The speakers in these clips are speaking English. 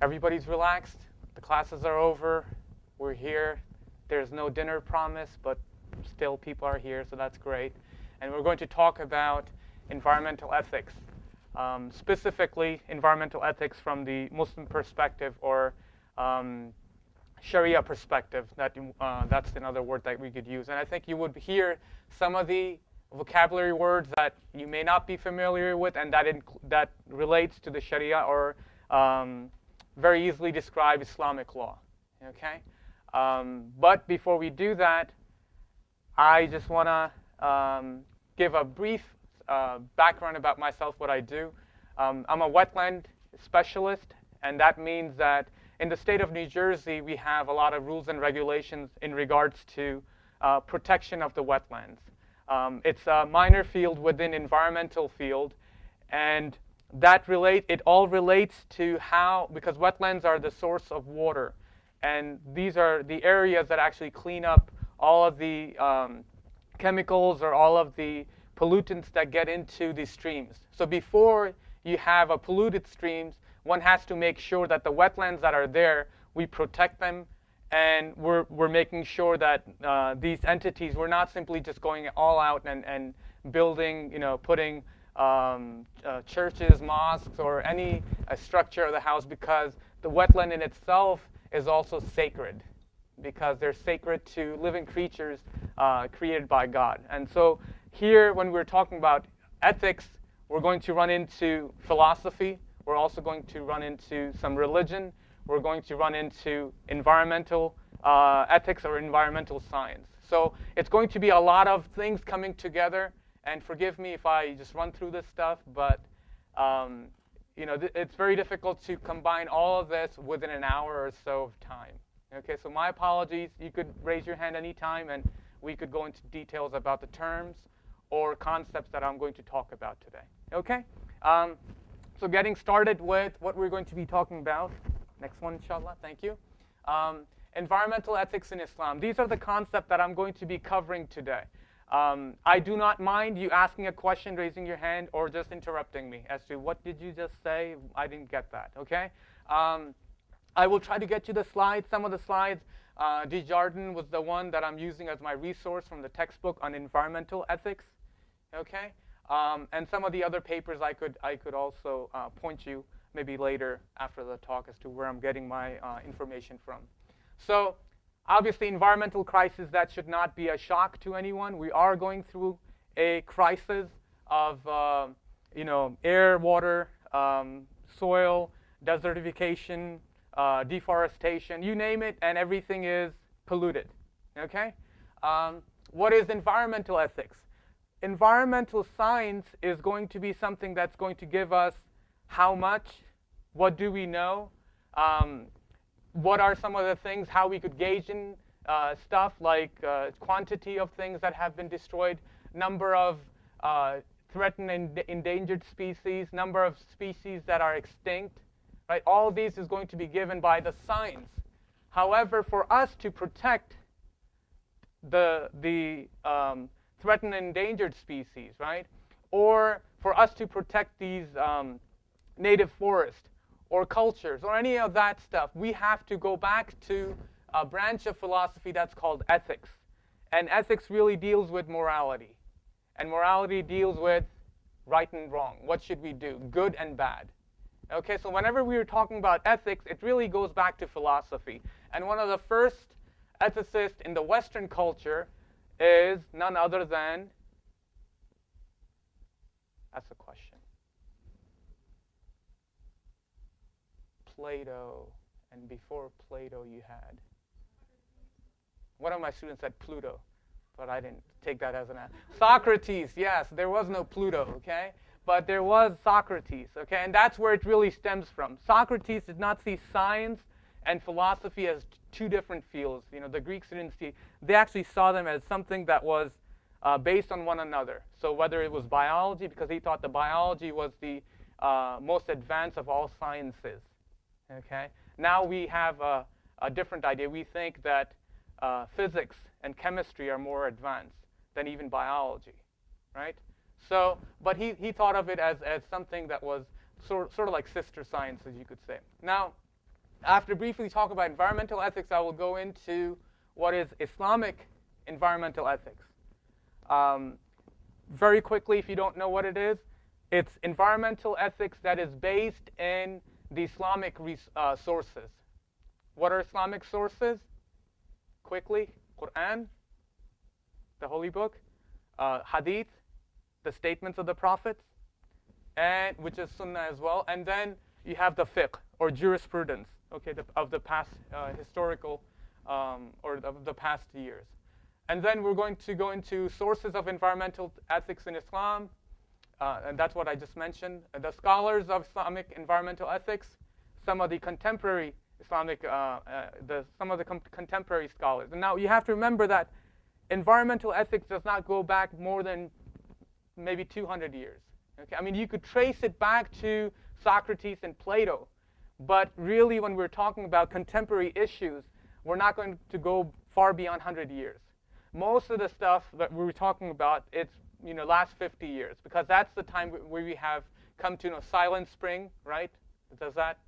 Everybody's relaxed. The classes are over. We're here. There's no dinner promise, but still people are here, so that's great. And we're going to talk about environmental ethics, specifically environmental ethics from the Muslim perspective or Sharia perspective. That's another word that we could use. And I think you would hear some of the vocabulary words that you may not be familiar with, and that relates to the Sharia or very easily describe Islamic law. Okay, but before we do that, I just want to give a brief background about myself, what I do. I'm a wetland specialist, and that means that in the state of New Jersey, we have a lot of rules and regulations in regards to protection of the wetlands. It's a minor field within environmental field, and it all relates to how, because wetlands are the source of water, and these are the areas that actually clean up all of the chemicals or all of the pollutants that get into the streams. So before you have a polluted streams, one has to make sure that the wetlands that are there, we protect them, and we're making sure that these entities, we're not simply just going all out and building, putting churches, mosques, or any structure of the house, because the wetland in itself is also sacred, because they're sacred to living creatures created by God. And so here, when we're talking about ethics, we're going to run into philosophy. We're also going to run into some religion. We're going to run into environmental ethics or environmental science. So it's going to be a lot of things coming together. And forgive me if I just run through this stuff, but it's very difficult to combine all of this within an hour or so of time. Okay, so my apologies. You could raise your hand anytime, and we could go into details about the terms or concepts that I'm going to talk about today. Okay, so getting started with what we're going to be talking about. Next one, inshallah. Thank you. Environmental ethics in Islam. These are the concepts that I'm going to be covering today. I do not mind you asking a question, raising your hand, or just interrupting me as to what did you just say? I didn't get that, okay? I will try to get you the slides. Some of the slides, Desjardins was the one that I'm using as my resource from the textbook on environmental ethics, okay? And some of the other papers I could also point you maybe later after the talk as to where I'm getting my information from. So obviously, environmental crisis, that should not be a shock to anyone. We are going through a crisis of air, water, soil, desertification, deforestation, you name it, and everything is polluted. Okay? What is environmental ethics? Environmental science is going to be something that's going to give us how much, what do we know, what are some of the things, how we could gauge in stuff like quantity of things that have been destroyed, number of threatened and endangered species, number of species that are extinct, right? All these is going to be given by the science. However, for us to protect the threatened and endangered species, right? Or for us to protect these native forests or cultures or any of that stuff, we have to go back to a branch of philosophy that's called ethics. And ethics really deals with morality. And morality deals with right and wrong. What should we do? Good and bad. Okay, so whenever we are talking about ethics, it really goes back to philosophy. And one of the first ethicists in the Western culture is none other than, that's the question, Plato. And before Plato you had, one of my students said Pluto, but I didn't take that as an answer. Socrates, yes, there was no Pluto, okay? But there was Socrates, okay? And that's where it really stems from. Socrates did not see science and philosophy as two different fields. The Greeks didn't see, they actually saw them as something that was based on one another. So whether it was biology, because he thought the biology was the most advanced of all sciences, okay? Now we have a different idea. We think that physics and chemistry are more advanced than even biology, right? So, but he thought of it as something that was sort of like sister sciences, you could say. Now, after briefly talking about environmental ethics, I will go into what is Islamic environmental ethics. Very quickly, if you don't know what it is, it's environmental ethics that is based in the Islamic sources. What are Islamic sources? Quickly, Quran, the Holy Book, Hadith, the statements of the prophets, and which is Sunnah as well. And then you have the fiqh or jurisprudence, okay, of the past historical or of the past years. And then we're going to go into sources of environmental ethics in Islam, and that's what I just mentioned. The scholars of Islamic environmental ethics, some of the contemporary Islamic, some of the contemporary scholars. And now you have to remember that environmental ethics does not go back more than maybe 200 years. Okay? I mean, you could trace it back to Socrates and Plato, but really when we're talking about contemporary issues, we're not going to go far beyond 100 years. Most of the stuff that we were talking about, it's last 50 years, because that's the time where we have come to Silent Spring, right? Does that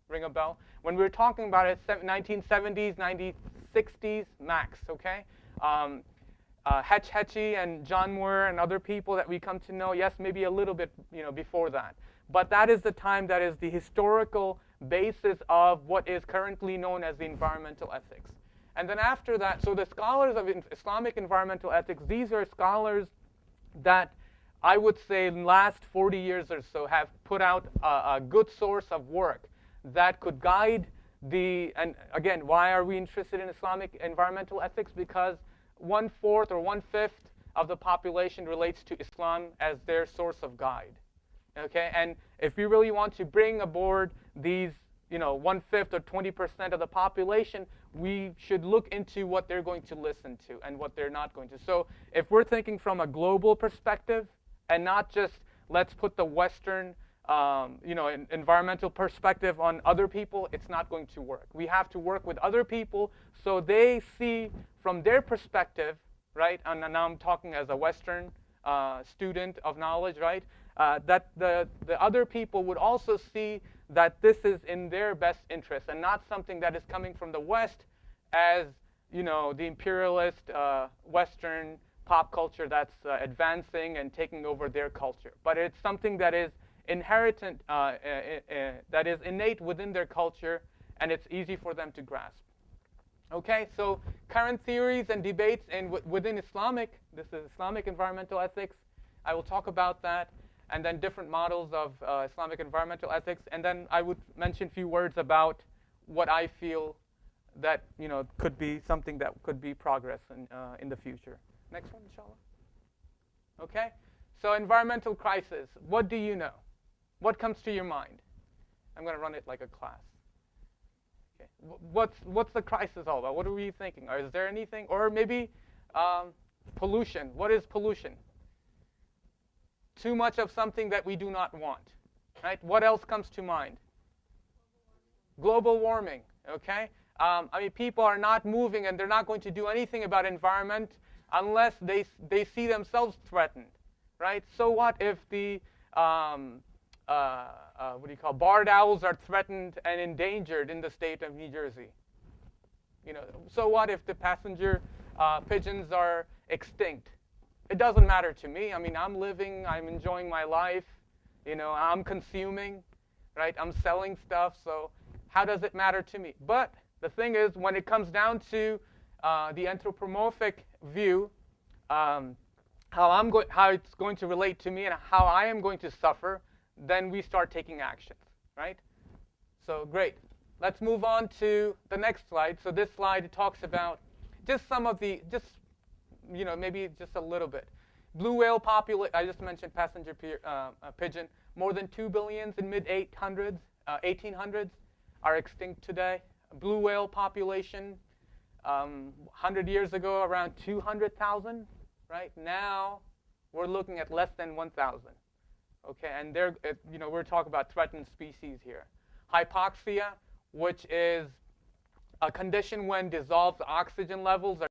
ring a bell? When we were talking about it, 1970s, 1960s max, okay? Hetch Hetchy and John Muir and other people that we come to know, yes, maybe a little bit before that. But that is the time that is the historical basis of what is currently known as the environmental ethics. And then after that, so the scholars of Islamic environmental ethics, these are scholars that I would say in the last 40 years or so have put out a good source of work that could guide and again, why are we interested in Islamic environmental ethics? Because 1/4 or 1/5 of the population relates to Islam as their source of guide. Okay, and if we really want to bring aboard these 1/5 or 20% of the population, we should look into what they're going to listen to and what they're not going to. So if we're thinking from a global perspective and not just let's put the Western environmental perspective on other people, it's not going to work. We have to work with other people so they see from their perspective, right? And now I'm talking as a Western student of knowledge, right? That the other people would also see that this is in their best interest and not something that is coming from the West as, the imperialist Western pop culture that's advancing and taking over their culture. But it's something that is inherent, that is innate within their culture, and it's easy for them to grasp. Okay, so current theories and debates within Islamic, this is Islamic environmental ethics. I will talk about that. And then different models of Islamic environmental ethics. And then I would mention a few words about what I feel that could be something that could be progress in the future. Next one, inshallah. Okay, so environmental crisis. What do you know? What comes to your mind? I'm going to run it like a class. Okay, what's the crisis all about? What are we thinking? Or is there anything? Or maybe pollution. What is pollution? Too much of something that we do not want, right? What else comes to mind? Global warming, okay? I mean, people are not moving and they're not going to do anything about environment unless they see themselves threatened, right? So what if the, barred owls are threatened and endangered in the state of New Jersey? So what if the passenger pigeons are extinct? It doesn't matter to me. I mean, I'm living, I'm enjoying my life, I'm consuming, right? I'm selling stuff, so how does it matter to me? But the thing is, when it comes down to the anthropomorphic view, how it's going to relate to me and how I am going to suffer, then we start taking actions, right? So great. Let's move on to the next slide. So this slide talks about just some of the, maybe just a little bit. Blue whale population, I just mentioned passenger pigeon, more than 2 billion in mid-1800s are extinct today. Blue whale population, 100 years ago, around 200,000, right? Now, we're looking at less than 1,000. Okay, and we're talking about threatened species here. Hypoxia, which is a condition when dissolved oxygen levels are